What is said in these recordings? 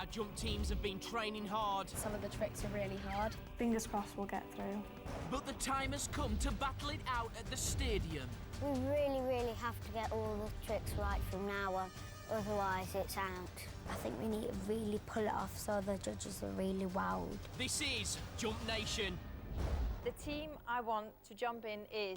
Our jump teams have been training hard. Some of the tricks are really hard. Fingers crossed we'll get through. But the time has come to battle it out at the stadium. We really have to get all the tricks right from now on, otherwise it's out. I think we need to really pull it off so the judges are really wowed. This is Jump Nation. The team I want to jump in is...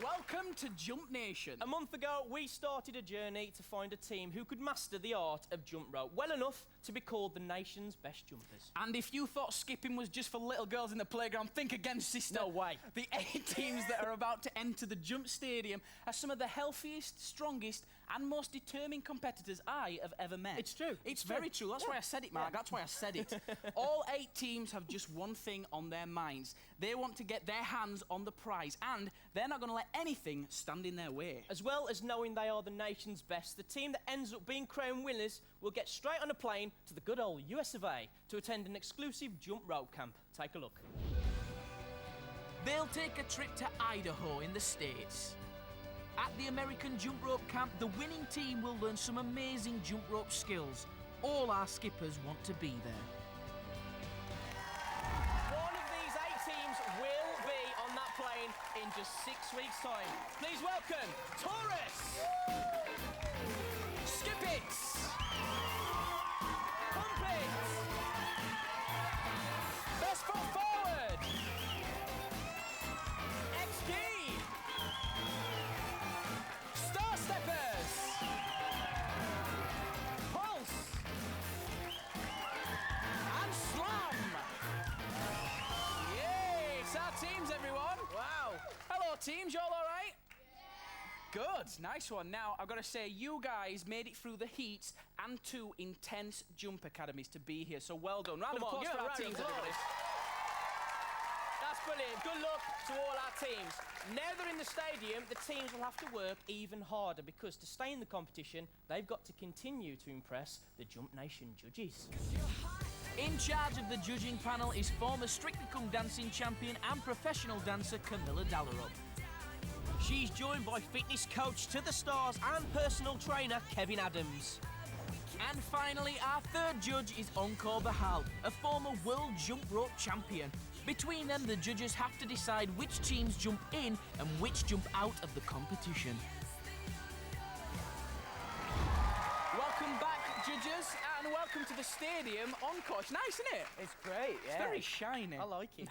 Welcome to Jump Nation. A month ago, we started a journey to find a team who could master the art of jump rope well enough to be called the nation's best jumpers. And if you thought skipping was just for little girls in the playground, think again, sister. No way. The 8 teams that are about to enter the Jump Stadium are some of the healthiest, strongest and most determined competitors I have ever met. It's true. It's very true. That's why I said it, Mark. That's why I said it. All 8 teams have just one thing on their minds. They want to get their hands on the prize, and they're not going to let anything stand in their way. As well as knowing they are the nation's best, the team that ends up being crowned winners will get straight on a plane to the good old US of A to attend an exclusive jump rope camp. Take a look. They'll take a trip to Idaho in the States. At the American Jump Rope Camp, the winning team will learn some amazing jump rope skills. All our skippers want to be there. One of these 8 teams will be on that plane in just 6 weeks' time. Please welcome Taurus, Skip It, Pump It, Best Foot Forward, XG, Star Steppers, Pulse, and Slam. Yay! It's our teams, everyone. Wow. Hello, teams. You all right? Good, nice one. Now, I've got to say, you guys made it through the heats and 2 intense jump academies to be here, so well done. Round of Come on, applause give for it a our round of teams, applause. everybody. That's brilliant. Good luck to all our teams. Now they're in the stadium, the teams will have to work even harder because to stay in the competition, they've got to continue to impress the Jump Nation judges. In charge of the judging panel is former Strictly Come Dancing champion and professional dancer Camilla Dallarup. She's joined by fitness coach to the stars and personal trainer Kevin Adams. And finally, our third judge is Encore Bahal, a former world jump rope champion. Between them, the judges have to decide which teams jump in and which jump out of the competition. Welcome back, judges, and welcome to the stadium. Encore, it's nice, isn't it? It's great, yeah. It's very shiny. I like it.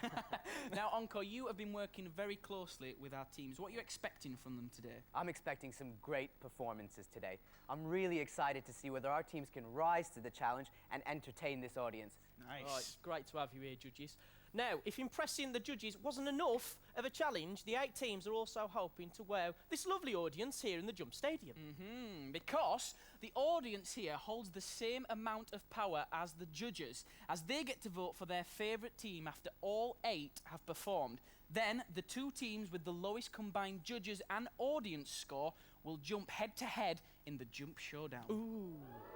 Now, Encore, you have been working very closely with our teams. What are you expecting from them today? I'm expecting some great performances today. I'm really excited to see whether our teams can rise to the challenge and entertain this audience. Nice. Oh, it's great to have you here, judges. Now, if impressing the judges wasn't enough of a challenge, the 8 teams are also hoping to wow this lovely audience here in the Jump Stadium. Because the audience here holds the same amount of power as the judges, as they get to vote for their favourite team after all 8 have performed. Then, the 2 teams with the lowest combined judges and audience score will jump head-to-head in the Jump Showdown. Ooh.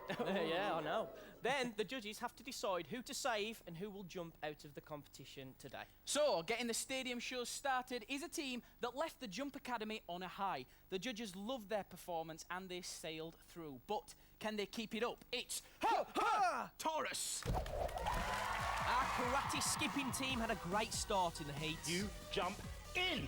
Yeah, I know. Then the judges have to decide who to save and who will jump out of the competition today. So, getting the stadium show started is a team that left the Jump Academy on a high. The judges loved their performance and they sailed through. But can they keep it up? It's Taurus! Our karate skipping team had a great start in the heat. You jump in!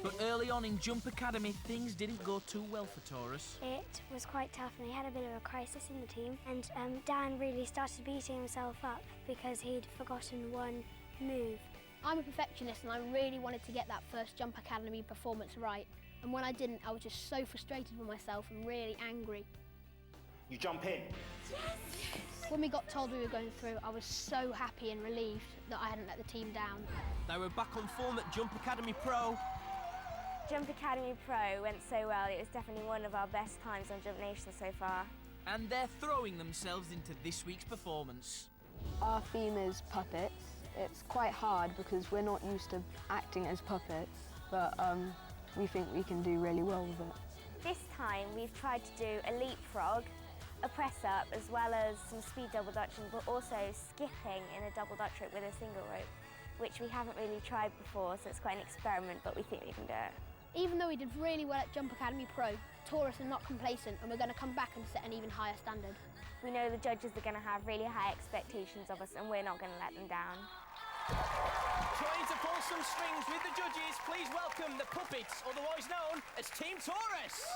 But early on in Jump Academy, things didn't go too well for Taurus. It was quite tough and they had a bit of a crisis in the team, and Dan really started beating himself up because he'd forgotten one move. I'm a perfectionist and I really wanted to get that first Jump Academy performance right, and when I didn't, I was just so frustrated with myself and really angry. You jump in. When we got told we were going through, I was so happy and relieved that I hadn't let the team down. They were back on form at Jump Academy Pro. Jump Academy Pro went so well. It was definitely one of our best times on Jump Nation so far. And they're throwing themselves into this week's performance. Our theme is puppets. It's quite hard because we're not used to acting as puppets, but we think we can do really well with it. This time we've tried to do a leapfrog, a press-up, as well as some speed double dutching, but also skipping in a double dutch rope with a single rope, which we haven't really tried before, so it's quite an experiment, but we think we can do it. Even though we did really well at Jump Academy Pro, tourists are not complacent and we're going to come back and set an even higher standard. We know the judges are going to have really high expectations of us and we're not going to let them down. Trying to pull some strings with the judges, please welcome the puppets, otherwise known as Team Taurus.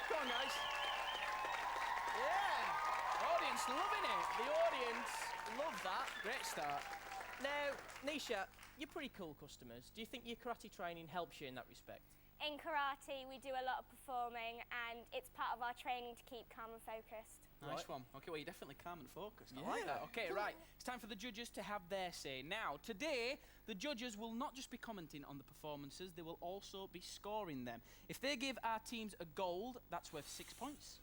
Come on, guys. Yeah. Audience loving it. The audience love that. Great start. Now, Nisha, you're pretty cool customers. Do you think your karate training helps you in that respect? In karate, we do a lot of performing and it's part of our training to keep calm and focused. Nice one. OK, well, you're definitely calm and focused. I like that. OK, right. It's time for the judges to have their say. Now, today, the judges will not just be commenting on the performances, they will also be scoring them. If they give our teams a gold, that's worth 6 points.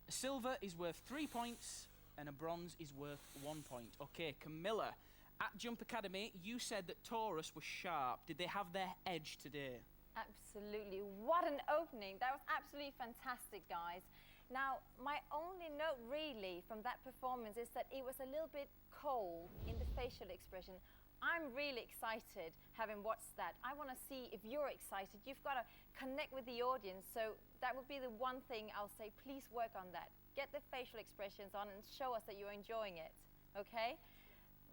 A silver is worth 3 points, and a bronze is worth 1 point. OK, Camilla, at Jump Academy, you said that Taurus was sharp. Did they have their edge today? Absolutely. What an opening. That was absolutely fantastic, guys. Now, my only note really from that performance is that it was a little bit cold in the facial expression. I'm really excited having watched that. I want to see if you're excited. You've got to connect with the audience. So that would be the one thing I'll say, please work on that. Get the facial expressions on and show us that you're enjoying it, okay?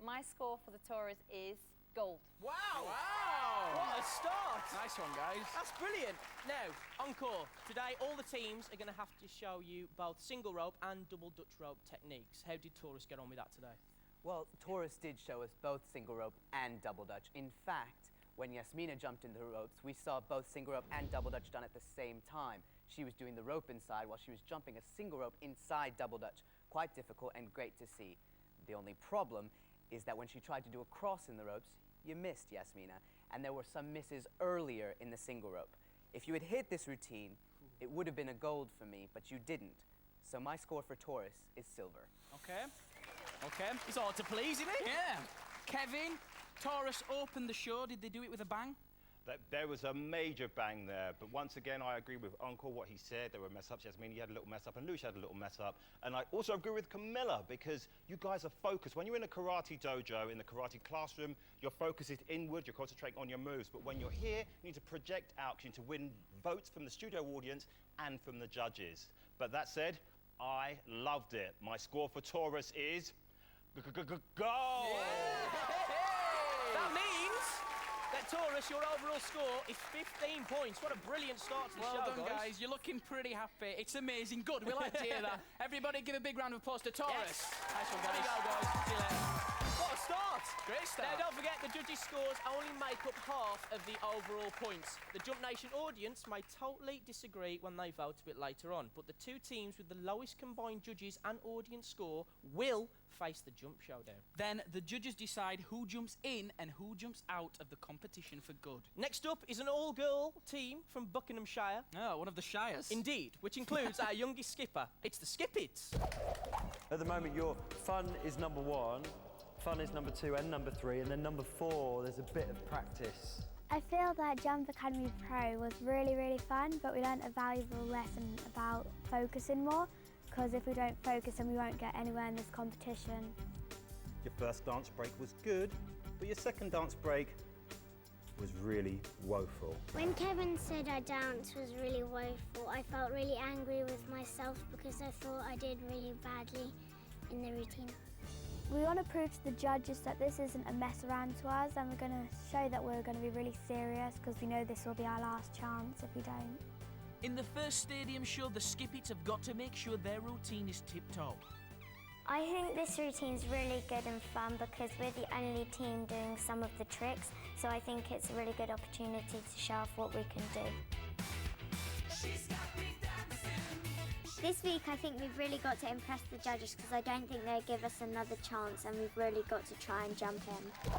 My score for the Taurus is gold. Wow! Wow! What a start! Nice one, guys. That's brilliant. Now, encore. Today, all the teams are going to have to show you both single rope and double Dutch rope techniques. How did Taurus get on with that today? Well, Taurus did show us both single rope and double dutch. In fact, when Yasmina jumped in the ropes, we saw both single rope and double dutch done at the same time. She was doing the rope inside while she was jumping a single rope inside double dutch. Quite difficult and great to see. The only problem is that when she tried to do a cross in the ropes, you missed, Yasmina, and there were some misses earlier in the single rope. If you had hit this routine, it would have been a gold for me, but you didn't. So my score for Taurus is silver. Okay. Okay. It's hard to please, isn't it? Yeah. Kevin, Taurus opened the show. Did they do it with a bang? There was a major bang there, but once again, I agree with Uncle, what he said. There were mess-ups. Yasmina, you had a little mess-up, and Lucia had a little mess-up. And I also agree with Camilla, because you guys are focused. When you're in a karate dojo, in the karate classroom, your focus is inward, you're concentrating on your moves. But when you're here, you need to project out, you need to win votes from the studio audience and from the judges. But that said, I loved it. My score for Taurus is gold! That means that Taurus, your overall score is 15 points. What a brilliant start to the show, Well done, guys. You're looking pretty happy. It's amazing. Good. We like to hear that. Everybody give a big round of applause to Taurus. Yes. Nice one, guys. There you go, guys. See you later. What a start. Great start. Now, don't forget forget, the judges' scores only make up half of the overall points. The Jump Nation audience may totally disagree when they vote a bit later on, but the two teams with the lowest combined judges and audience score will face the Jump Showdown. Then the judges decide who jumps in and who jumps out of the competition for good. Next up is an all-girl team from Buckinghamshire. Oh, one of the Shires. Indeed, which includes our youngest skipper. It's the Skippets. At the moment, your fun is number 1, fun is number 2 and number 3, and then number 4, there's a bit of practice. I feel that Jump Academy Pro was really, really fun, but we learnt a valuable lesson about focusing more, because if we don't focus, then we won't get anywhere in this competition. Your first dance break was good, but your second dance break was really woeful. When Kevin said our dance was really woeful, I felt really angry with myself because I thought I did really badly in the routine. We want to prove to the judges that this isn't a mess around to us, and we're going to show that we're going to be really serious, because we know this will be our last chance if we don't. In the first stadium show, the Skippets have got to make sure their routine is tip-top. I think this routine's really good and fun because we're the only team doing some of the tricks, so I think it's a really good opportunity to show off what we can do. This week I think we've really got to impress the judges because I don't think they'll give us another chance, and we've really got to try and jump in.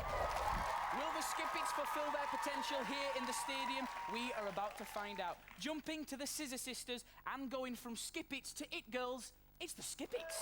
Will the Skippets fulfil their potential here in the stadium? We are about to find out. Jumping to the Scissor Sisters and going from Skippets to It Girls, it's the Skippets.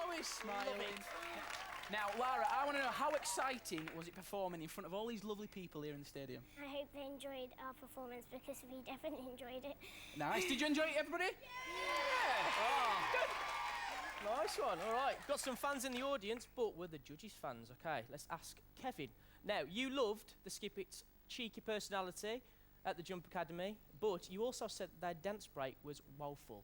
Always smiling. Now, Lara, I want to know, how exciting was it performing in front of all these lovely people here in the stadium? I hope they enjoyed our performance because we definitely enjoyed it. Nice. Did you enjoy it, everybody? Yeah. Oh, good. Nice one. All right. Got some fans in the audience, but were the judges fans? Okay, let's ask Kevin. Now, you loved the Skippets' cheeky personality at the Jump Academy, but you also said their dance break was woeful.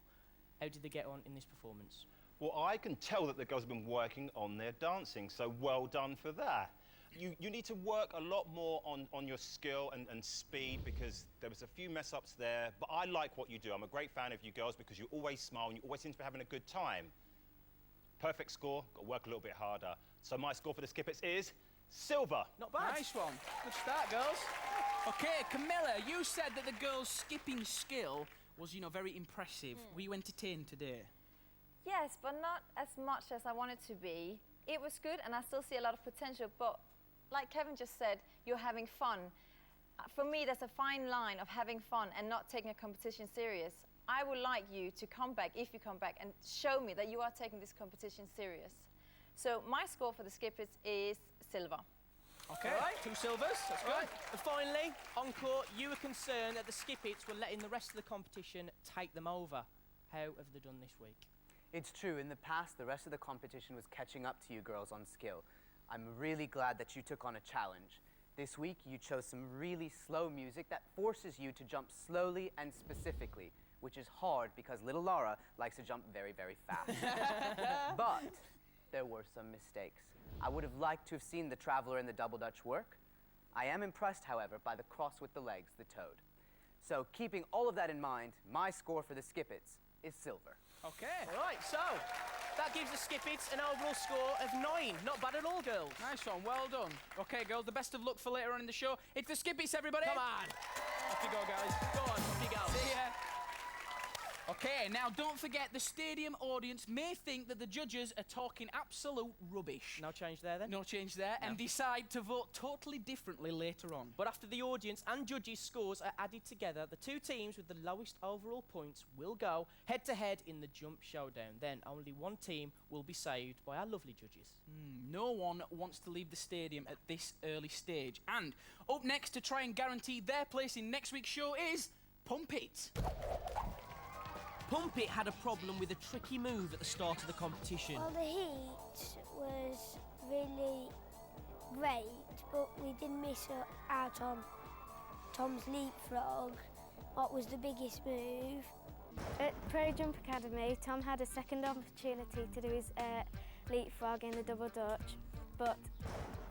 How did they get on in this performance? Well, I can tell that the girls have been working on their dancing, so well done for that. You need to work a lot more on your skill and speed, because there was a few mess-ups there, but I like what you do. I'm a great fan of you girls because you always smile and you always seem to be having a good time. Perfect score, got to work a little bit harder. So my score for the Skippets is silver. Not bad. Nice one. Good start, girls. Okay, Camilla, you said that the girls' skipping skill was, you know, very impressive. Were you entertained today? Yes, but not as much as I wanted to be. It was good and I still see a lot of potential, but like Kevin just said, you're having fun. For me, there's a fine line of having fun and not taking a competition serious. I would like you to come back, if you come back, and show me that you are taking this competition serious. So my score for the Skippets is silver. Okay, right. 2 silvers, that's good. Right. And finally, Encore, you were concerned that the Skippets were letting the rest of the competition take them over. How have they done this week? It's true, in the past, the rest of the competition was catching up to you girls on skill. I'm really glad that you took on a challenge. This week, you chose some really slow music that forces you to jump slowly and specifically, which is hard because little Lara likes to jump very, very fast. But there were some mistakes. I would have liked to have seen the Traveller and the Double Dutch work. I am impressed, however, by the cross with the legs, the toad. So, keeping all of that in mind, my score for the Skippets is silver. Okay. All right, so that gives the Skippets an overall score of 9. Not bad at all, girls. Nice one, well done. Okay, girls, the best of luck for later on in the show. It's the Skippets, everybody. Come on. Off you go, guys. Go on, off you go. See ya. Okay, now don't forget the stadium audience may think that the judges are talking absolute rubbish. No change there, then? No change there, and decide to vote totally differently later on. But after the audience and judges' scores are added together, the two teams with the lowest overall points will go head-to-head in the jump showdown. Then only one team will be saved by our lovely judges. No one wants to leave the stadium at this early stage. And up next to try and guarantee their place in next week's show is Pump It. Pump It had a problem with a tricky move at the start of the competition. Well, the heat was really great, but we did miss out on Tom's leapfrog. What was the biggest move? At Pro Jump Academy, Tom had a second opportunity to do his leapfrog in the double dutch, but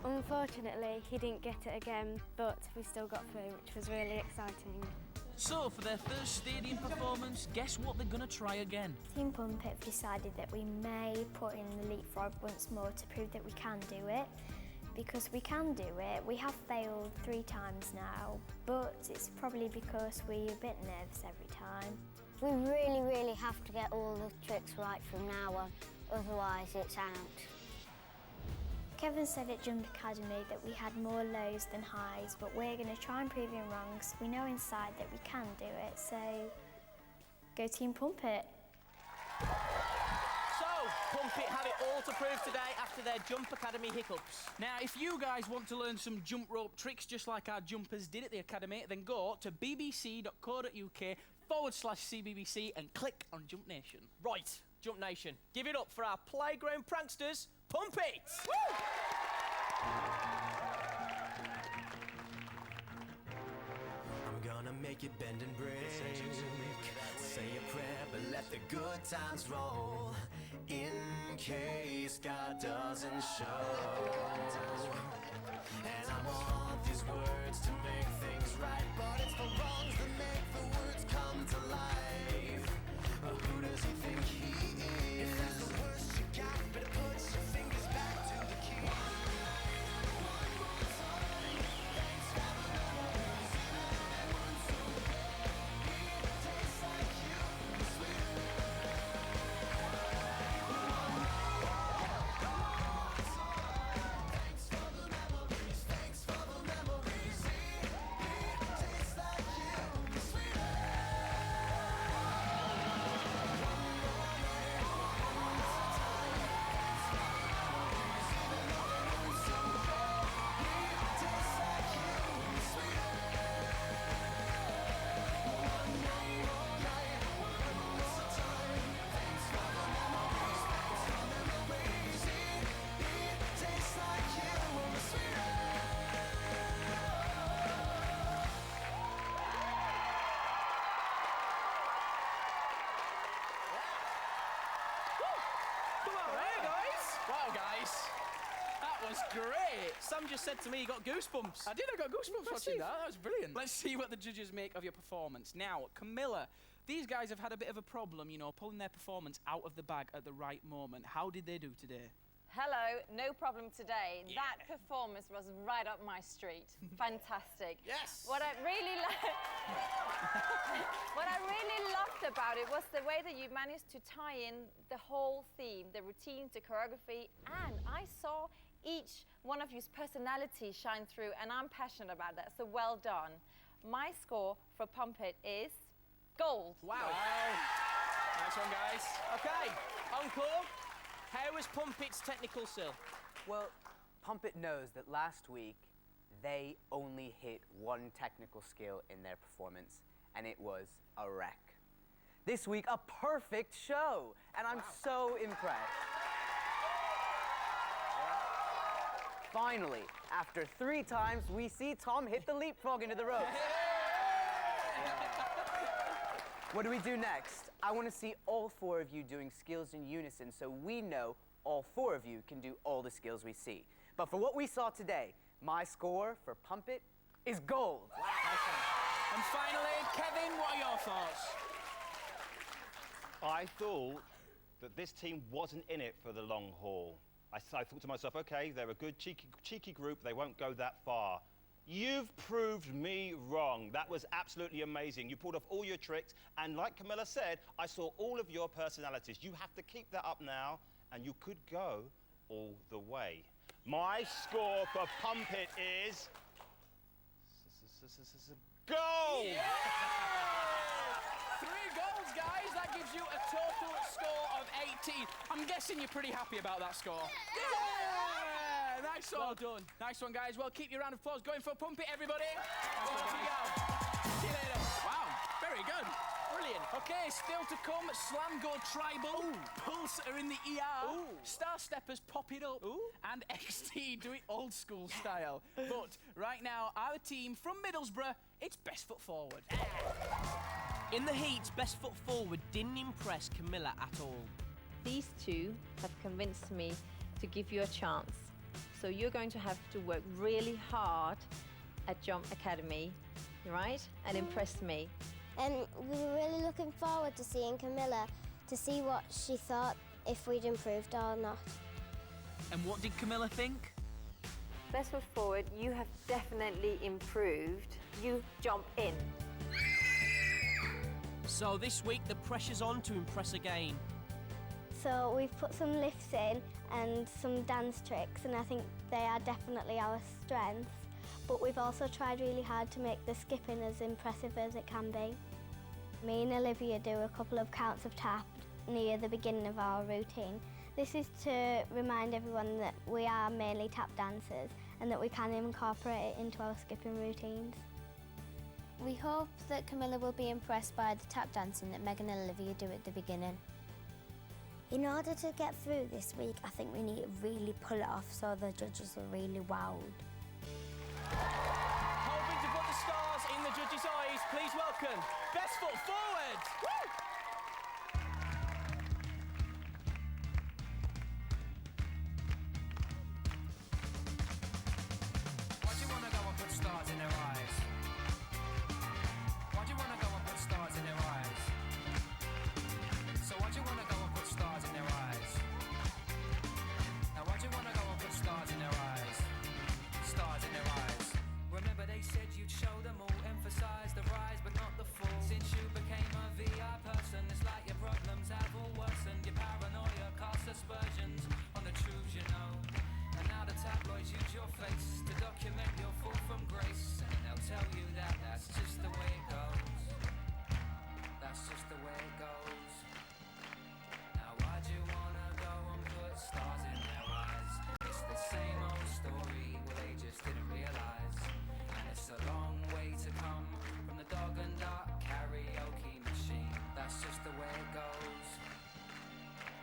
unfortunately he didn't get it again, but we still got through, which was really exciting. So, for their first stadium performance, guess what they're going to try again? Team Pump It have decided that we may put in the leapfrog once more to prove that we can do it. Because we can do it. We have failed 3 times now, but it's probably because we're a bit nervous every time. We really, really have to get all the tricks right from now on, otherwise it's out. Kevin said at Jump Academy that we had more lows than highs, but we're going to try and prove him wrong, so we know inside that we can do it, so go Team Pump It. So, Pump It have it all to prove today after their Jump Academy hiccups. Now, if you guys want to learn some jump rope tricks just like our jumpers did at the Academy, then go to bbc.co.uk/CBBC and click on Jump Nation. Right, Jump Nation, give it up for our playground pranksters, Pump It! Woo! I'm gonna make it bend and break. Say a prayer, but let the good times roll. In case God doesn't show. And I want these words to make things right, but it's the wrongs that make the words come to life. Who does he think he is? If that's the worst you got, better put your fingers back to the key. One more time. Thanks for the memories. One so baby, tastes like you, sweeter. Thanks for the memories. Thanks for the memories. Tastes like you, sweeter. Come on, hey, guys! Wow, guys, that was great. Sam just said to me he got goosebumps. I got goosebumps watching Impressive. that. That was brilliant. Let's see what the judges make of your performance. Now, Camilla, these guys have had a bit of a problem, you know, pulling their performance out of the bag at the right moment. How did they do today? Hello, no problem today. That performance was right up my street. Fantastic. Yes. What I really loved about it was the way that you managed to tie in the whole theme, the routines, the choreography, and I saw each one of you's personality shine through, and I'm passionate about that, so well done. My score for Pump It is gold. Wow. Nice one, guys. Okay, Encore, how was Pump It's technical skill? Well, Pump It knows that last week they only hit one technical skill in their performance, and it was a wreck. This week, a perfect show, and I'm so impressed. Finally, after 3 times, we see Tom hit the leapfrog into the ropes. What do we do next? I want to see all 4 of you doing skills in unison so we know all 4 of you can do all the skills we see. But for what we saw today, my score for Pump It is gold. Wow. And finally, Kevin, what are your thoughts? I thought that this team wasn't in it for the long haul. I thought to myself, okay, they're a good cheeky group, they won't go that far. You've proved me wrong. That was absolutely amazing. You pulled off all your tricks, and like Camilla said, I saw all of your personalities. You have to keep that up now, and you could go all the way. My score for Pump It is... gold! Yeah! 3 goals, guys. That gives you a total score of 18. I'm guessing you're pretty happy about that score. Yeah! Nice one. Well done. Nice one, guys. Well, keep your round of applause going for Pump It, everybody. Off you go. See you later. Wow, very good. Brilliant. Okay, still to come, Slam Go Tribal, Pulse are in the ER, Star Steppers Pop It Up, and XT do it old school style. But right now, our team from Middlesbrough, it's Best Foot Forward. In the heat, Best Foot Forward didn't impress Camilla at all. These 2 have convinced me to give you a chance. So you're going to have to work really hard at Jump Academy, right? And impress me. And we were really looking forward to seeing Camilla, to see what she thought, if we'd improved or not. And what did Camilla think? Best Foot Forward, you have definitely improved. You jump in. So this week, the pressure's on to impress again. So we've put some lifts in and some dance tricks, and I think they are definitely our strengths. But we've also tried really hard to make the skipping as impressive as it can be. Me and Olivia do a couple of counts of tap near the beginning of our routine. This is to remind everyone that we are mainly tap dancers and that we can incorporate it into our skipping routines. We hope that Camilla will be impressed by the tap dancing that Megan and Olivia do at the beginning. In order to get through this week, I think we need to really pull it off so the judges are really wowed. Hoping to put the stars in the judges' eyes, please welcome Best Foot Forward! Woo! Why do you wanna go and put stars in their eyes? Why do you wanna go and put stars in their eyes? So why do you wanna go and put stars in their eyes? Now why do you wanna go and put stars in their eyes? Stars in their eyes. Remember they said you'd show them all, emphasize the rise but not the fall. Since you became a VR person, it's like your problems have all worsened. Your paranoia casts aspersions on the truths you know. And now the tabloids use your face to document your fall from grace. And they'll tell you that that's just the way it goes. That's just the way it goes. Now why'd you wanna go and put stars in their eyes? It's the same old story, well they just didn't realise. And it's a long way to come from the dog and duck karaoke machine. That's just the way it goes.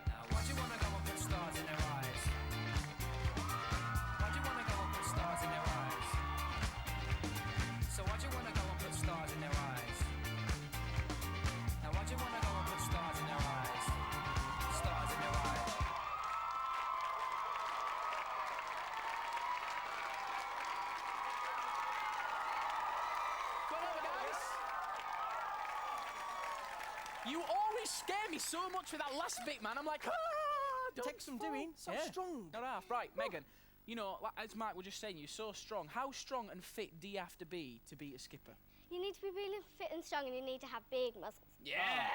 Now why'd you wanna go and put stars in their eyes? Why'd you wanna go and put stars in their eyes? So why'd you wanna go and put stars in their eyes? Now why'd you wanna go and put stars in their eyes? Stars in their eyes. Come on, guys. You always scare me so much with that last bit, man. I'm like, don't Take some fall. doing. So Yeah. strong. Not half. Right, Megan. You know, like, as Mark was just saying, you're so strong. How strong and fit do you have to be a skipper? You need to be really fit and strong, and you need to have big muscles. Yeah.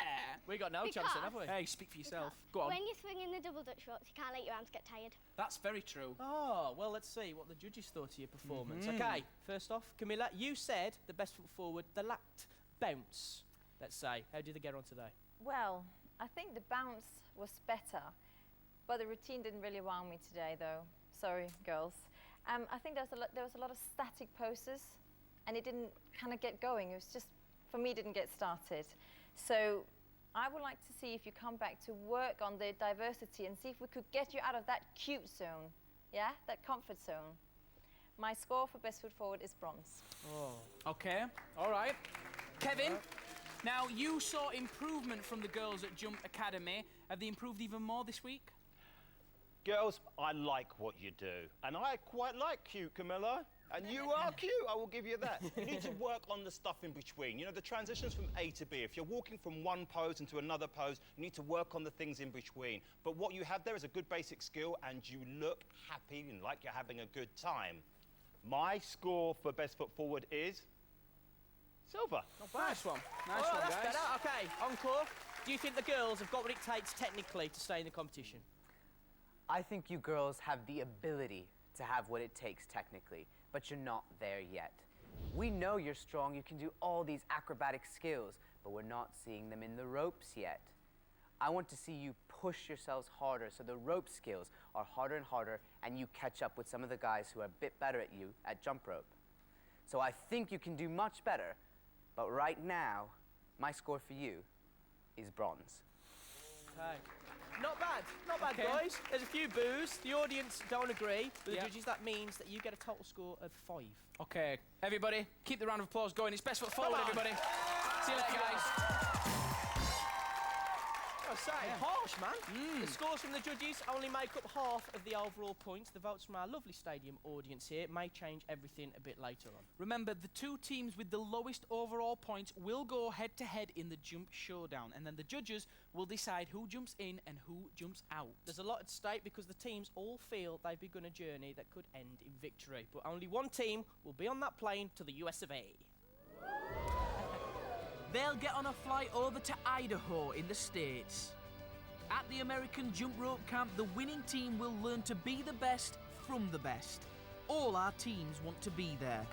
We got no chance then, have we? Hey, speak for yourself. Go on. When you're swinging the double Dutch ropes, you can't let your arms get tired. That's very true. Oh, well, let's see what the judges thought of your performance. Okay, first off, Camilla, you said the Best Foot Forward, they lacked bounce, let's say. How did they get on today? Well, I think the bounce was better, but the routine didn't really wow me today, though. Sorry, girls. I think there was a lot of static poses, and it didn't kind of get going. It was just, for me, didn't get started. So I would like to see if you come back to work on the diversity and see if we could get you out of that cute zone, yeah, that comfort zone. My score for Best Foot Forward is bronze. Oh. Okay, all right. Kevin, now you saw improvement from the girls at Jump Academy. Have they improved even more this week? Girls, I like what you do. And I quite like cute, Camilla. And you are cute, I will give you that. You need to work on the stuff in between. You know, the transitions from A to B. If you're walking from one pose into another pose, you need to work on the things in between. But what you have there is a good basic skill, and you look happy and like you're having a good time. My score for best foot forward is silver. Not bad. Nice one. Nice Oh, one, that's guys. better. OK, encore. Do you think the girls have got what it takes technically to stay in the competition? I think you girls have the ability to have what it takes technically, but you're not there yet. We know you're strong, you can do all these acrobatic skills, but we're not seeing them in the ropes yet. I want to see you push yourselves harder so the rope skills are harder and harder and you catch up with some of the guys who are a bit better at you at jump rope. So I think you can do much better, but right now, my score for you is bronze. Okay. Not bad, Okay. guys. There's a few boos. The audience don't agree with Yep. the judges. That means that you get a total score of 5. Okay, everybody, keep the round of applause going. It's best foot forward, on. everybody. See you later, guys. I say, harsh, man. The scores from the judges only make up half of the overall points. The votes from our lovely stadium audience here may change everything a bit later on. Remember, the 2 teams with the lowest overall points will go head-to-head in the jump showdown, and then the judges will decide who jumps in and who jumps out. There's a lot at stake because the teams all feel they've begun a journey that could end in victory. But only one team will be on that plane to the US of A. They'll get on a flight over to Idaho in the States. At the American jump rope camp, the winning team will learn to be the best from the best. All our teams want to be there.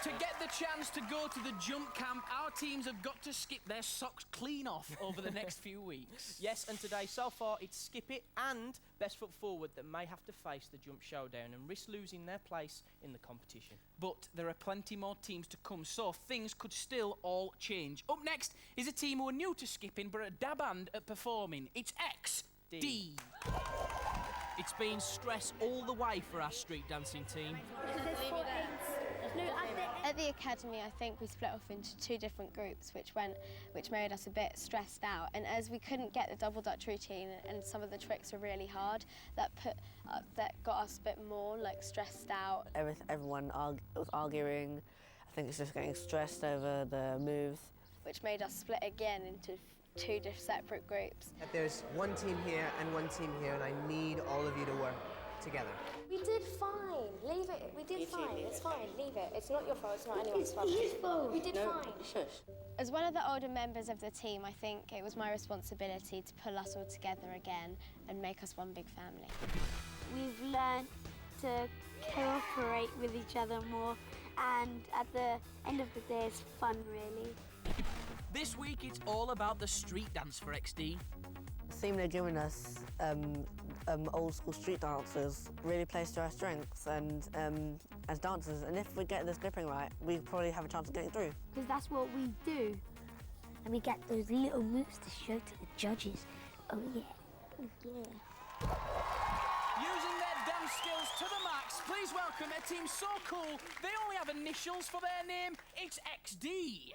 To get the chance to go to the jump camp, our teams have got to skip their socks clean off over the next few weeks. Yes, and today, so far, it's Skip It and Best Foot Forward that may have to face the jump showdown and risk losing their place in the competition. But there are plenty more teams to come, so things could still all change. Up next is a team who are new to skipping but are dab hand at performing. It's XD. It's been stress all the way for our street dancing team. At the academy, I think we split off into 2 different groups, which made us a bit stressed out. And as we couldn't get the double dutch routine, and some of the tricks were really hard, that got us a bit more like stressed out. Everyone was arguing. I think it's just getting stressed over the moves, which made us split again into 2 separate groups. There's one team here and one team here, and I need all of you to work together. We did fine. Leave it. We did fine. It's fine. Leave it. It's not your fault. It's not anyone's fault. It's his fault. We did fine. As one of the older members of the team, I think it was my responsibility to pull us all together again and make us one big family. We've learned to cooperate with each other more, and at the end of the day, it's fun, really. This week, it's all about the street dance for XD. The theme they're giving us, old school street dancers, really plays to our strengths and as dancers. And if we get the skipping right, we probably have a chance of getting through. Because that's what we do. And we get those little moves to show to the judges. Oh, yeah. Oh, yeah. Using their dance skills to the max, please welcome a team so cool, they only have initials for their name. It's XD.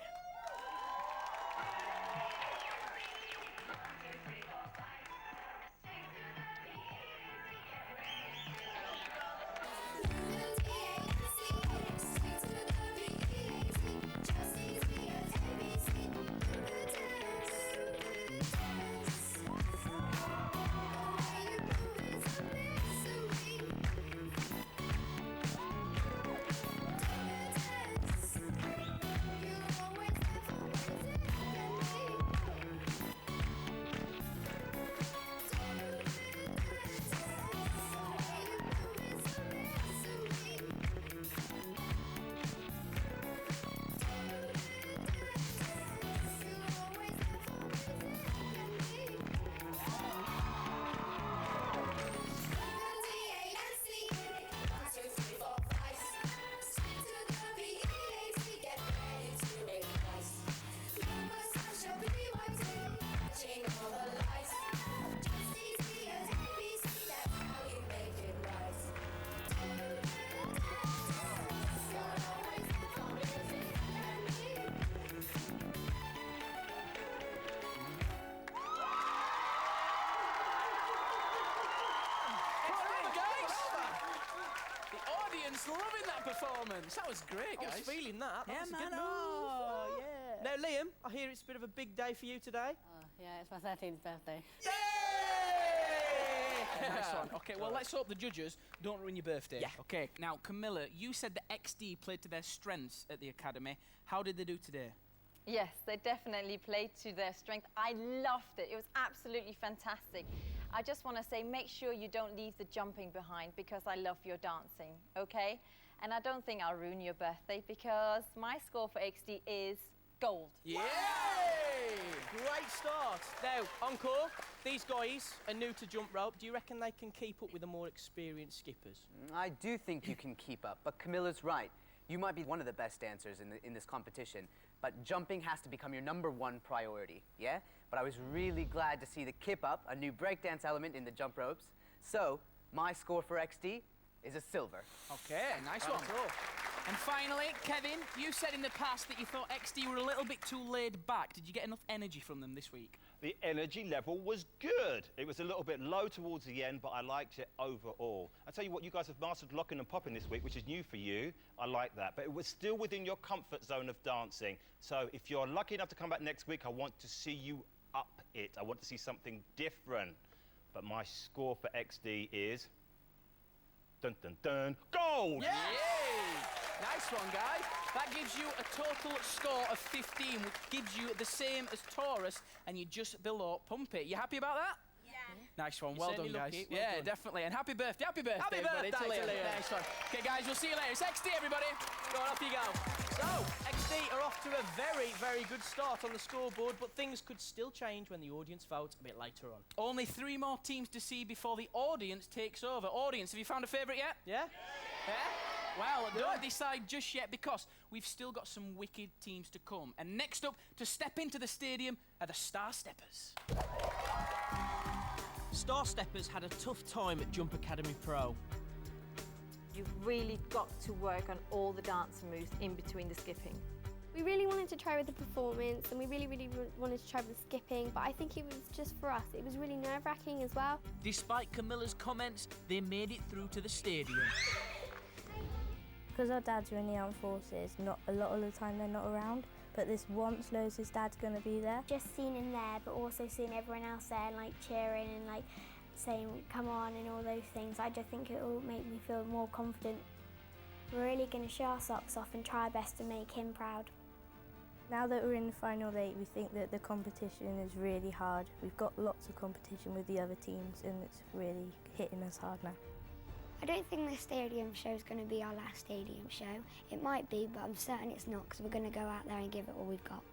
You always audience loving that performance. That was great, guys. I was feeling that. That Yeah, was a man. good move. Oh, yeah. Now, Liam, I hear it's a bit of a big day for you today. Yeah, it's my 13th birthday. Yay! Nice one. Okay, well, let's hope the judges don't ruin your birthday. Yeah. Okay, now, Camilla, you said the XD played to their strengths at the academy. How did they do today? Yes, they definitely played to their strength. I loved it. It was absolutely fantastic. I just want to say, make sure you don't leave the jumping behind because I love your dancing, okay? And I don't think I'll ruin your birthday because my score for XD is gold. Yay! Great start. Now, Encore, these guys are new to jump rope. Do you reckon they can keep up with the more experienced skippers? I do think you can keep up, but Camilla's right. You might be one of the best dancers in this competition, but jumping has to become your #1 priority, yeah? But I was really glad to see the kip up, a new breakdance element in the jump ropes. So, my score for XD is a silver. Okay, nice one. And finally, Kevin, you said in the past that you thought XD were a little bit too laid back. Did you get enough energy from them this week? The energy level was good. It was a little bit low towards the end, but I liked it overall. I tell you what, you guys have mastered locking and popping this week, which is new for you. I like that, but it was still within your comfort zone of dancing. So if you're lucky enough to come back next week, I want to see you up it. I want to see something different. But my score for XD is... dun dun dun, gold! Yay! Nice one, guys. That gives you a total score of 15, which gives you the same as Taurus, and you're just below Pumpy. You happy about that? Yeah. Nice one. You're Well done, certainly guys. lucky. Well Yeah, done. definitely. And happy birthday. Happy birthday, Happy everybody, birthday to Liam. Liam. Nice one. Okay, guys, we'll see you later. It's XD, everybody. Go on, off you go. So, XD are off to a very, very good start on the scoreboard, but things could still change when the audience votes a bit later on. Only 3 more teams to see before the audience takes over. Audience, have you found a favourite yet? Yeah? Yeah? Well, don't decide just yet because we've still got some wicked teams to come. And next up to step into the stadium are the Star Steppers. Star Steppers had a tough time at Jump Academy Pro. You've really got to work on all the dance moves in between the skipping. We really wanted to try with the performance and we really wanted to try with the skipping, but I think it was just for us. It was really nerve-wracking as well. Despite Camilla's comments, they made it through to the stadium. Because our dads are in the armed forces, not a lot of the time they're not around, but this once knows his dad's going to be there. Just seeing him there, but also seeing everyone else there and like cheering and like saying come on and all those things, I just think it will make me feel more confident. We're really going to show our socks off and try our best to make him proud. Now that we're in the final 8, we think that the competition is really hard. We've got lots of competition with the other teams and it's really hitting us hard now. I don't think this stadium show is going to be our last stadium show. It might be, but I'm certain it's not because we're going to go out there and give it all we've got.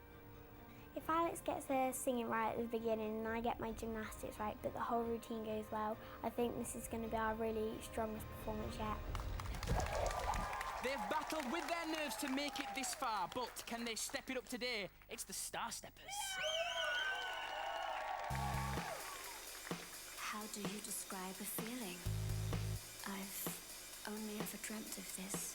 If Alex gets her singing right at the beginning and I get my gymnastics right, but the whole routine goes well, I think this is going to be our really strongest performance yet. They've battled with their nerves to make it this far, but can they step it up today? It's the Star Steppers. How do you describe a feeling? I've only ever dreamt of this.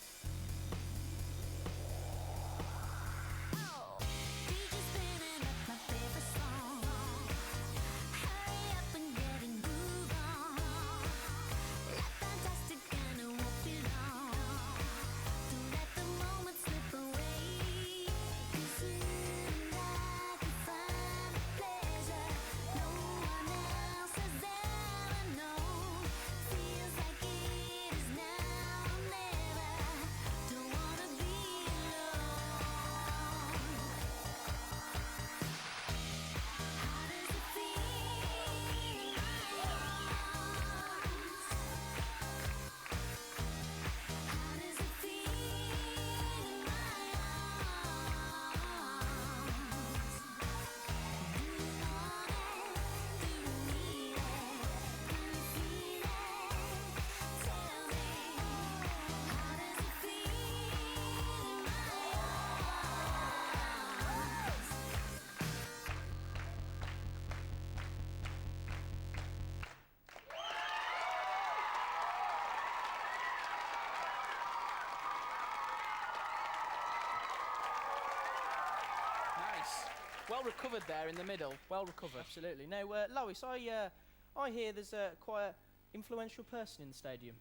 Well recovered there in the middle. Well recovered. Absolutely. Now, Lois, I hear there's quite an influential person in the stadium.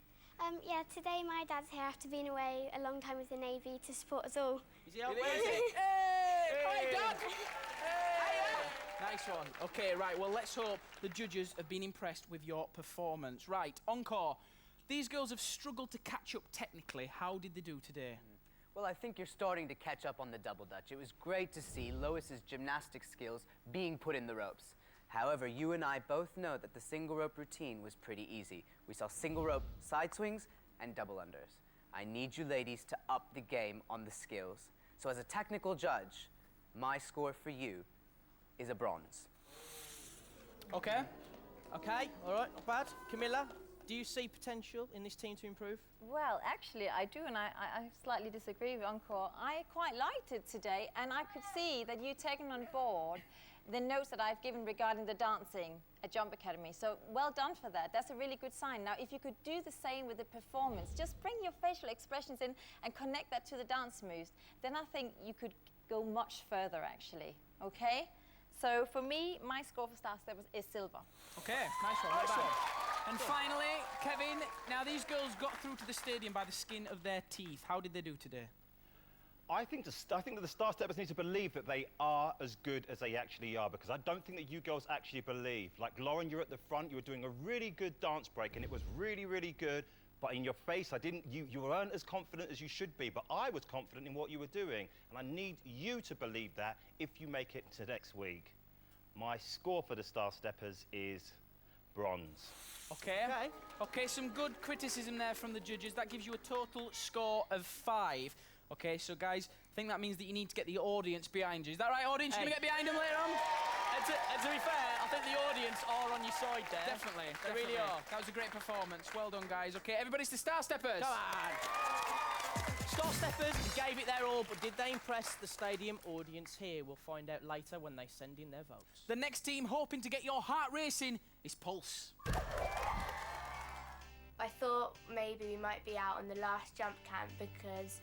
Yeah, today my dad's here after being away a long time with the Navy to support us all. Is he out? Where is it? Hey! Hi, Dad! Hey! Nice one. OK, right, well, let's hope the judges have been impressed with your performance. Right, encore. These girls have struggled to catch up technically. How did they do today? Well, I think you're starting to catch up on the double dutch. It was great to see Lois's gymnastic skills being put in the ropes. However, you and I both know that the single rope routine was pretty easy. We saw single rope side swings and double unders. I need you ladies to up the game on the skills. So as a technical judge, my score for you is a bronze. OK. OK, all right, not bad. Camilla, do you see potential in this team to improve? Well, actually, I do, and I slightly disagree with Encore. I quite liked it today, and I could see that you've taken on board the notes that I've given regarding the dancing at Jump Academy. So well done for that. That's a really good sign. Now, if you could do the same with the performance, just bring your facial expressions in and connect that to the dance moves, then I think you could go much further, actually. OK? So for me, my score for Star Steppers is silver. OK, nice one. Nice one. And finally, Kevin, now these girls got through to the stadium by the skin of their teeth. How did they do today? I think that the Star Steppers need to believe that they are as good as they actually are, because I don't think that you girls actually believe. Like, Lauren, you're at the front, you were doing a really good dance break, and it was really, really good, but in your face, you weren't as confident as you should be, but I was confident in what you were doing, and I need you to believe that if you make it to next week. My score for the Star Steppers is bronze. OK. OK, some good criticism there from the judges. That gives you a total score of 5. OK, so guys, I think that means that you need to get the audience behind you. Is that right, audience? You gonna get behind them later on? And to be fair, I think the audience are on your side there. Definitely. They really are. That was a great performance. Well done, guys. OK, everybody's the Star Steppers. Come on. Star Steppers gave it their all, but did they impress the stadium audience here? We'll find out later when they send in their votes. The next team hoping to get your heart racing is Pulse. I thought maybe we might be out on the last jump camp because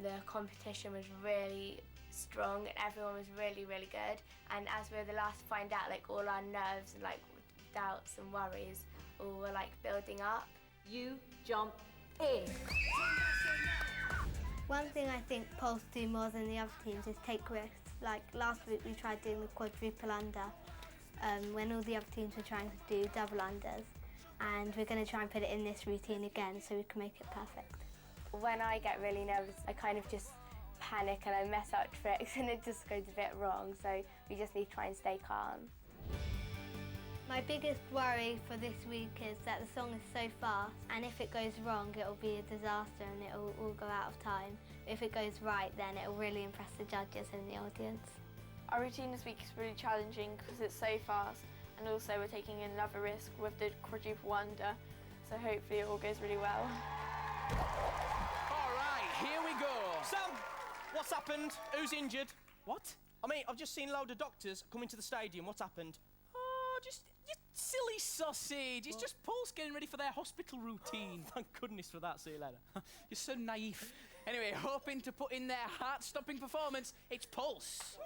the competition was really strong and everyone was really, really good. And as we were the last to find out, like, all our nerves and, like, doubts and worries all were, like, building up. You jump in. One thing I think Pulse do more than the other teams is take risks. Like last week we tried doing the quadruple under when all the other teams were trying to do double unders, and we're going to try and put it in this routine again so we can make it perfect. When I get really nervous, I kind of just panic and I mess up tricks and it just goes a bit wrong, so we just need to try and stay calm. My biggest worry for this week is that the song is so fast, and if it goes wrong it'll be a disaster and it'll all go out of time. If it goes right, then it'll really impress the judges and the audience. Our routine this week is really challenging because it's so fast, and also we're taking another risk with the quadruple under, so hopefully it all goes really well. All right, here we go. Sam, what's happened? Who's injured? What? I mean, I've just seen a load of doctors come into the stadium. What's happened? Oh, just you silly sausage. It's just Pulse getting ready for their hospital routine. Thank goodness for that. See you later. You're so naive. Anyway, hoping to put in their heart-stopping performance, it's Pulse.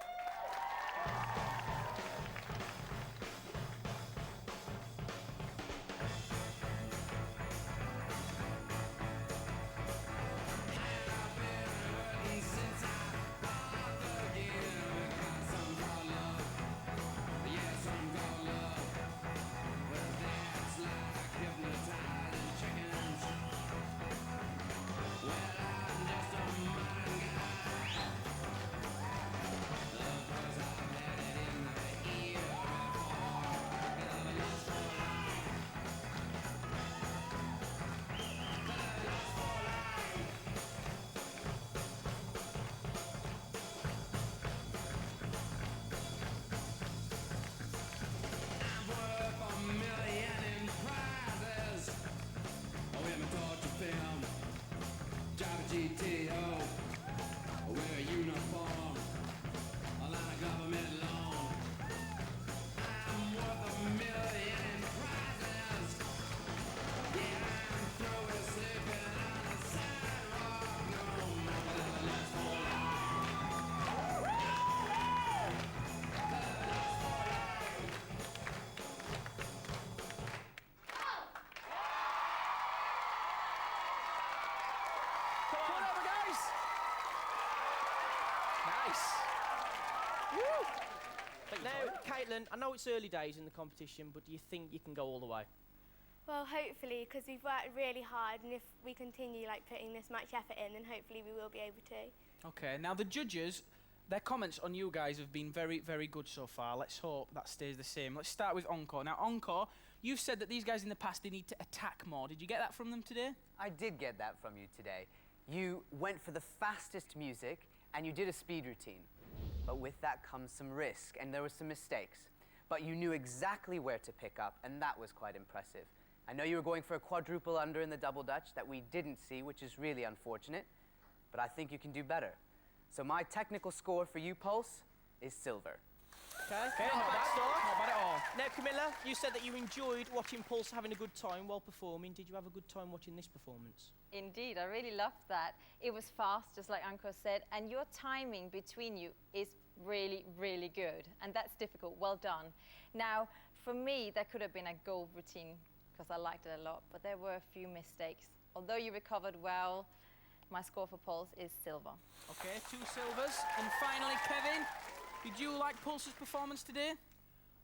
guys. Nice. Woo. But now, Caitlin, I know it's early days in the competition, but do you think you can go all the way? Well, hopefully, because we've worked really hard, and if we continue like putting this much effort in, then hopefully we will be able to. Okay, now the judges, their comments on you guys have been very, very good so far. Let's hope that stays the same. Let's start with Encore. Now, Encore, you've said that these guys in the past, they need to attack more. Did you get that from them today? I did get that from you today. You went for the fastest music, and you did a speed routine. But with that comes some risk, and there were some mistakes. But you knew exactly where to pick up, and that was quite impressive. I know you were going for a quadruple under in the double dutch that we didn't see, which is really unfortunate, but I think you can do better. So my technical score for you, Pulse, is silver. Okay, not bad at all. Now, Camilla, you said that you enjoyed watching Pulse having a good time while performing. Did you have a good time watching this performance? Indeed, I really loved that. It was fast, just like Anko said, and your timing between you is really, really good, and that's difficult. Well done. Now, for me, that could have been a gold routine, because I liked it a lot, but there were a few mistakes. Although you recovered well, my score for Pulse is silver. Okay, 2 silvers. And finally, Kevin, did you like Pulse's performance today?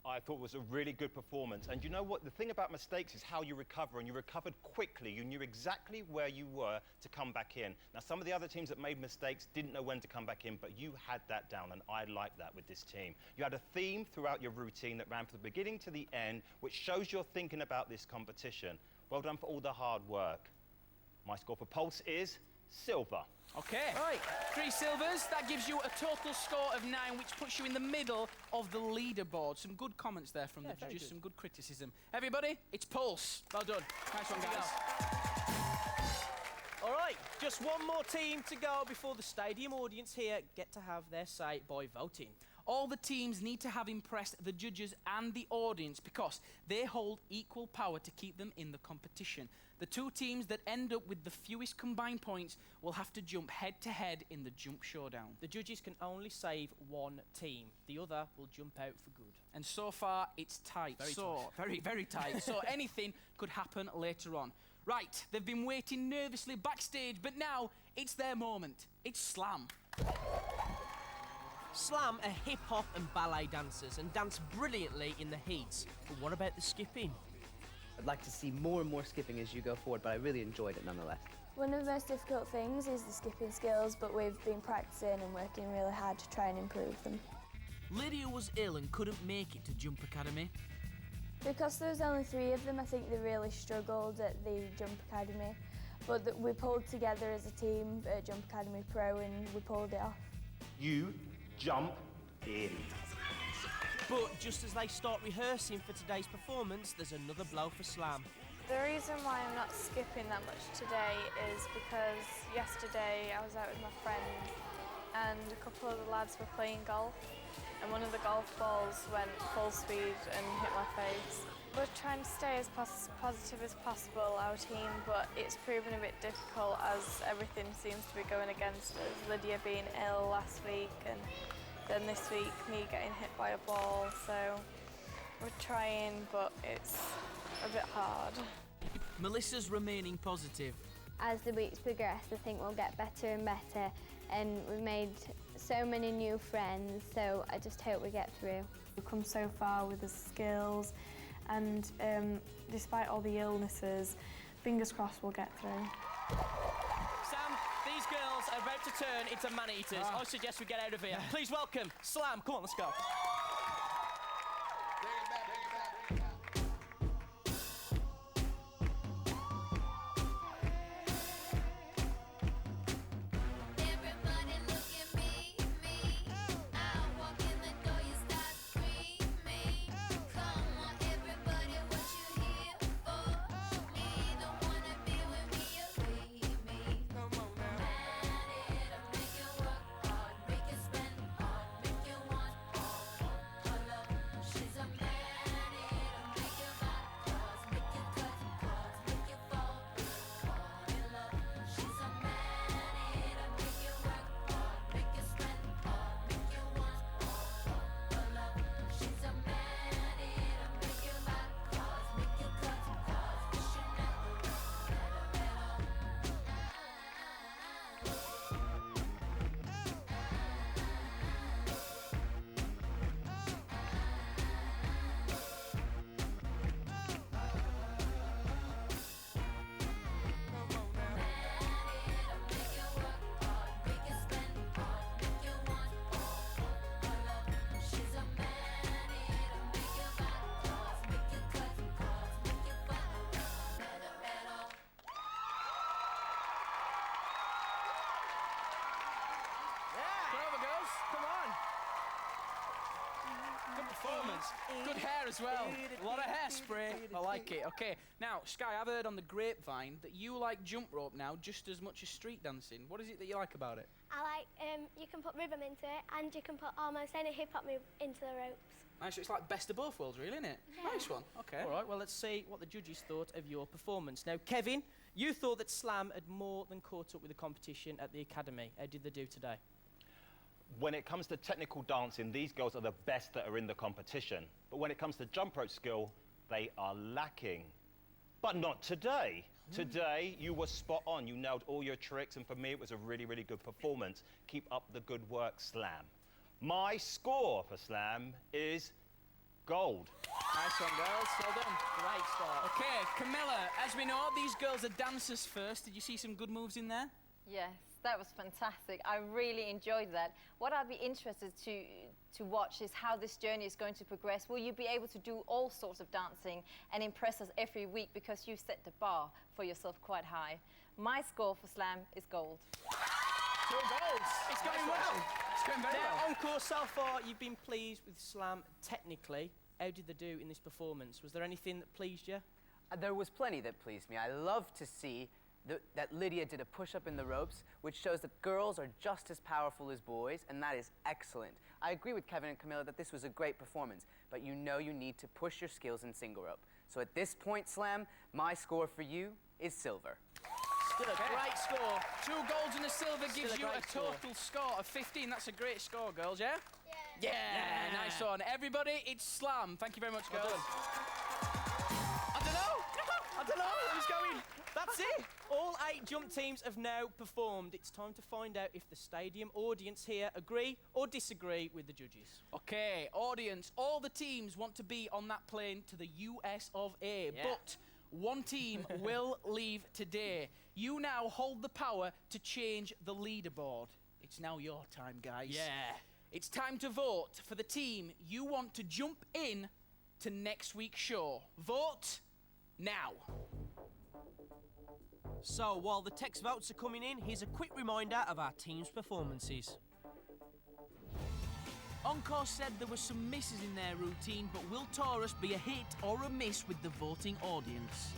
I thought it was a really good performance. And you know what? The thing about mistakes is how you recover, and you recovered quickly. You knew exactly where you were to come back in. Now, some of the other teams that made mistakes didn't know when to come back in, but you had that down, and I like that with this team. You had a theme throughout your routine that ran from the beginning to the end, which shows you're thinking about this competition. Well done for all the hard work. My score for Pulse is silver. Okay, right. 3 silvers. That gives you a total score of 9, which puts you in the middle of the leaderboard. Some good comments there from the judges, some good criticism. Everybody, it's Pulse. Well done. Nice one, guys. All right, just one more team to go before the stadium audience here get to have their say by voting. All the teams need to have impressed the judges and the audience because they hold equal power to keep them in the competition. The 2 teams that end up with the fewest combined points will have to jump head-to-head in the jump showdown. The judges can only save one team. The other will jump out for good. And so far, it's tight. Very, very tight. So anything could happen later on. Right, they've been waiting nervously backstage, but now it's their moment. It's Slam. Slam are hip-hop and ballet dancers and dance brilliantly in the heats. But what about the skipping? I'd like to see more and more skipping as you go forward, but I really enjoyed it nonetheless. One of the most difficult things is the skipping skills, but we've been practicing and working really hard to try and improve them. Lydia was ill and couldn't make it to Jump Academy. Because there was only 3 of them, I think they really struggled at the Jump Academy, but we pulled together as a team at Jump Academy Pro and we pulled it off. You jump in. But just as they start rehearsing for today's performance, there's another blow for Slam. The reason why I'm not skipping that much today is because yesterday I was out with my friend and a couple of the lads were playing golf and one of the golf balls went full speed and hit my face. We're trying to stay as positive as possible, our team, but it's proven a bit difficult as everything seems to be going against us. Lydia being ill last week and then this week me getting hit by a ball, so we're trying, but it's a bit hard. Melissa's remaining positive. As the weeks progress, I think we'll get better and better, and we've made so many new friends, so I just hope we get through. We've come so far with the skills, and despite all the illnesses, fingers crossed we'll get through. Sam, these girls are about to turn into man-eaters. I suggest we get out of here. Please welcome Slam. Come on, let's go. Come on. Good performance. Good hair as well. A lot of hairspray. I like it. Okay, now, Sky, I've heard on the grapevine that you like jump rope now just as much as street dancing. What is it that you like about it? I like, you can put rhythm into it and you can put almost any hip-hop move into the ropes. Nice, it's like best of both worlds, really, isn't it? Yeah. Nice one. Okay. All right, well, let's see what the judges thought of your performance. Now, Kevin, you thought that Slam had more than caught up with the competition at the academy. How did they do today? When it comes to technical dancing, these girls are the best that are in the competition. But when it comes to jump rope skill, they are lacking. But not today. Today, you were spot on. You nailed all your tricks, and for me, it was a really, really good performance. Keep up the good work, Slam. My score for Slam is gold. Nice one, girls. Well done. Great start. Okay, Camilla, as we know, these girls are dancers first. Did you see some good moves in there? Yes, that was fantastic. I really enjoyed that. What I'd be interested to watch is how this journey is going to progress. Will you be able to do all sorts of dancing and impress us every week, because you set the bar for yourself quite high? My score for Slam is gold. 2 golds. It's going well. It's going very now, well. Encore, so far, you've been pleased with Slam technically. How did they do in this performance? Was there anything that pleased you? There was plenty that pleased me. I love to see that Lydia did a push-up in the ropes, which shows that girls are just as powerful as boys, and that is excellent. I agree with Kevin and Camilla that this was a great performance, but you know you need to push your skills in single rope. So at this point, Slam, my score for you is silver. Still a great score. 2 golds and a silver Still gives a you a great score. total score of 15. That's a great score, girls, yeah? Yeah. Yeah, nice one. Everybody, it's Slam. Thank you very much, girls. I don't know who's going. That's it. All 8 jump teams have now performed. It's time to find out if the stadium audience here agree or disagree with the judges. Okay, audience, all the teams want to be on that plane to the US of A, but one team will leave today. You now hold the power to change the leaderboard. It's now your time, guys. Yeah. It's time to vote for the team you want to jump in to next week's show. Vote now. So, while the text votes are coming in, here's a quick reminder of our team's performances. Encore said there were some misses in their routine, but will Taurus be a hit or a miss with the voting audience?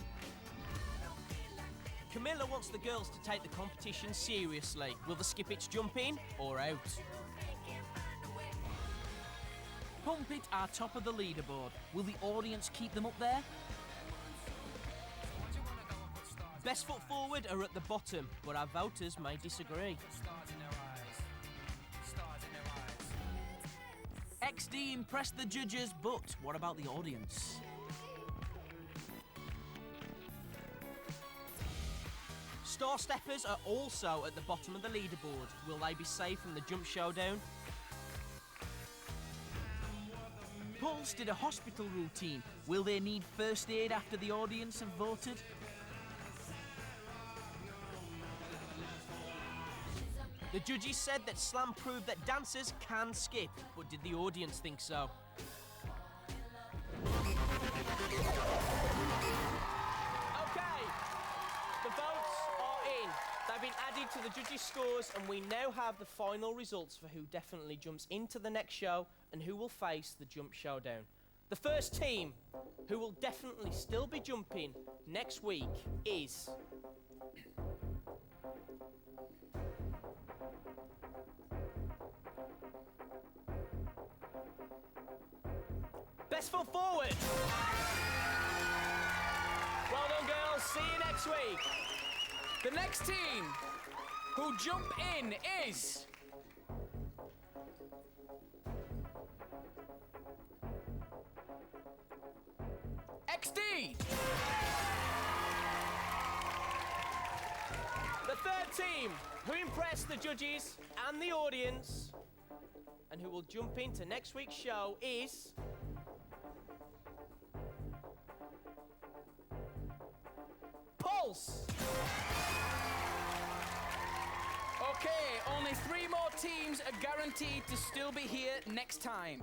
Camilla wants the girls to take the competition seriously. Will the Skippets jump in or out? Pump It are top of the leaderboard. Will the audience keep them up there? Best Foot Forward are at the bottom, but our voters may disagree. XD impressed the judges, but what about the audience? Star Steppers are also at the bottom of the leaderboard. Will they be safe from the jump showdown? Pulse did a hospital routine. Will they need first aid after the audience have voted? The judges said that Slam proved that dancers can skip, but did the audience think so? Okay, the votes are in. They've been added to the judges' scores, and we now have the final results for who definitely jumps into the next show and who will face the jump showdown. The first team, who will definitely still be jumping next week, is... Best Foot Forward! Well done, girls. See you next week. The next team who jump in is... XD! The third team, who impressed the judges and the audience, and who will jump into next week's show, is... Pulse! Okay, only 3 more teams are guaranteed to still be here next time.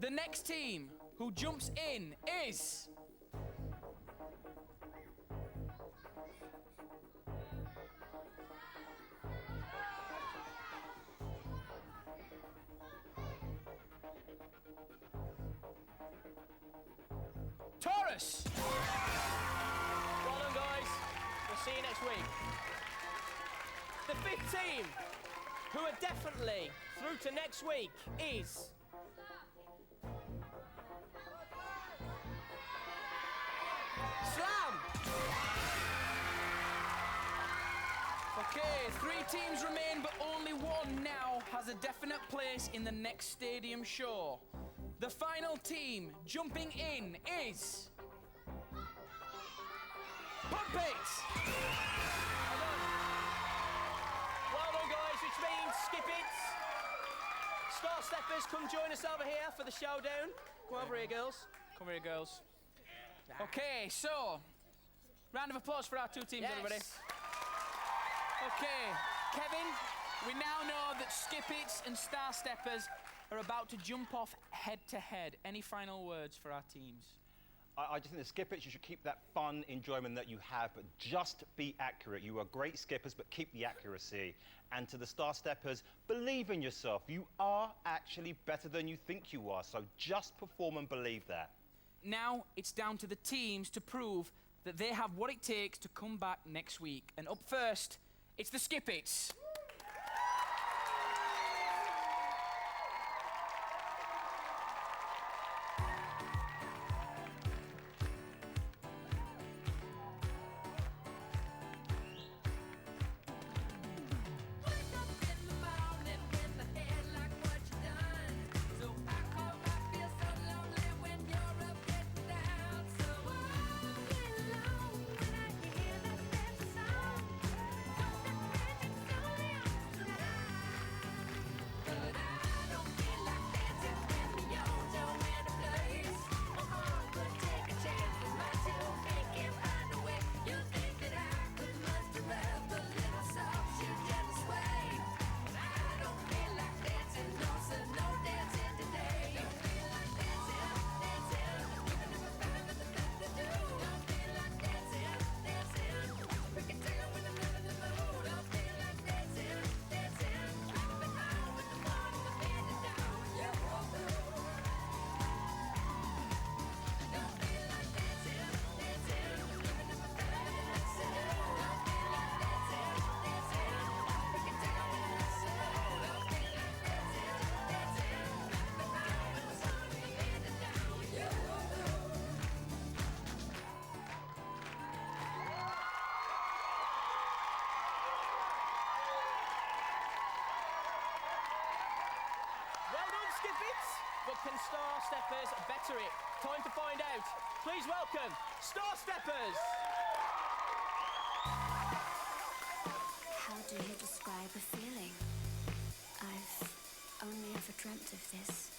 The next team who jumps in is... skippers. Well done, guys. We'll see you next week. The fifth team, who are definitely through to next week, is... Slam! Okay, 3 teams remain, but only one now has a definite place in the next stadium show. The final team jumping in is... Puppets! Well done, guys, which means Skip It. Star Steppers, come join us over here for the showdown. Come over here, girls. Come here, girls. Okay, so, round of applause for our 2 teams, everybody. Okay, Kevin, we now know that Skip It and Star Steppers are about to jump off head-to-head. Any final words for our teams? I just think the skippers, you should keep that fun enjoyment that you have, but just be accurate. You are great skippers, but keep the accuracy. And to the Star Steppers, believe in yourself. You are actually better than you think you are, so just perform and believe that. Now it's down to the teams to prove that they have what it takes to come back next week. And up first, it's the Skip Its. But can Star Steppers better it? Time to find out. Please welcome Star Steppers! How do you describe a feeling? I've only ever dreamt of this.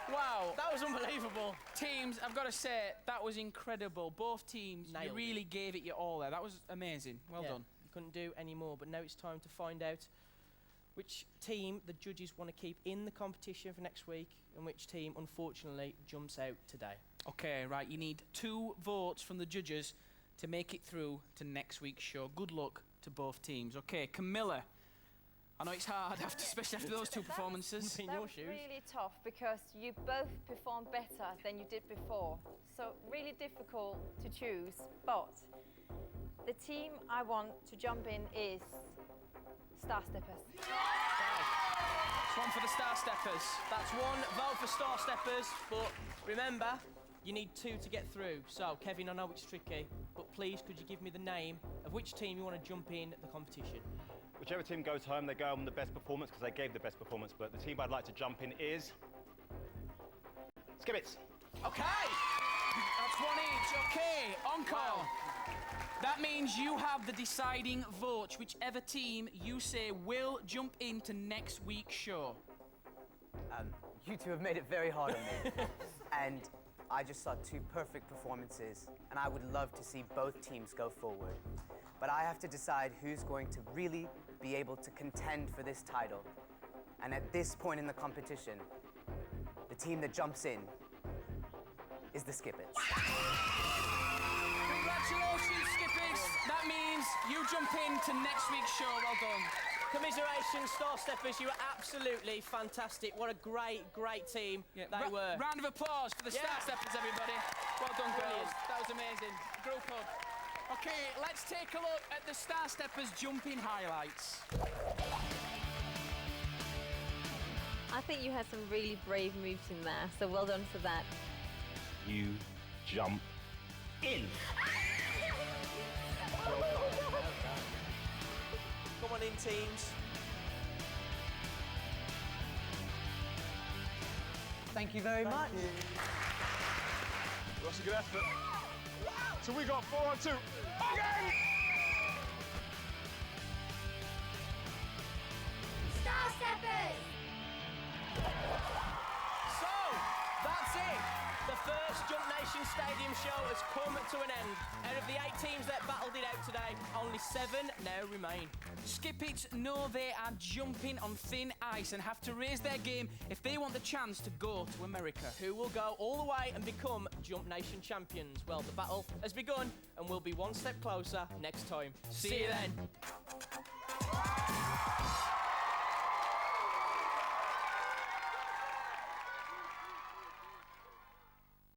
Wow. That was unbelievable. Teams, I've got to say, that was incredible. Both teams, you really gave it your all there. That was amazing. Well done. You couldn't do any more, but now it's time to find out which team the judges want to keep in the competition for next week and which team, unfortunately, jumps out today. Okay, right. You need 2 votes from the judges to make it through to next week's show. Good luck to both teams. Okay, Camilla, I know it's hard, especially after those two performances. That was really tough because you both performed better than you did before. So really difficult to choose. But the team I want to jump in is Star Steppers. It's one for the Star Steppers. That's one vote for Star Steppers, but remember, you need 2 to get through. So, Kevin, I know it's tricky, but please, could you give me the name of which team you want to jump in the competition? Whichever team goes home, they go on the best performance because they gave the best performance, but the team I'd like to jump in is... Skibbits. OK! That's one each. OK, encore. That means you have the deciding vote. Whichever team you say will jump into next week's show. You two have made it very hard on me. And I just saw 2 perfect performances, and I would love to see both teams go forward. But I have to decide who's going to really be able to contend for this title. And at this point in the competition, the team that jumps in is the Skippets. Congratulations, Skippets. That means you jump into next week's show. Well done. Commiserations, Star Steppers, you were absolutely fantastic. What a great, great team they were. Round of applause for the Star Steppers, everybody. Well done, girls. That was amazing. Group hug. OK, let's take a look at the Star Steppers jumping highlights. I think you had some really brave moves in there, so well done for that. You jump in. Come on in, teams. Thank you very much. That's a good effort. So we got 4 on 2. Again! Star Steppers! So, that's it. The first Jump Nation Stadium show has come to an end. Out of the 8 teams that battled it out today, only 7 now remain. Skippets know they are jumping on thin ice and have to raise their game if they want the chance to go to America. Who will go all the way and become Jump Nation champions? Well, the battle has begun and we'll be one step closer next time. See you then.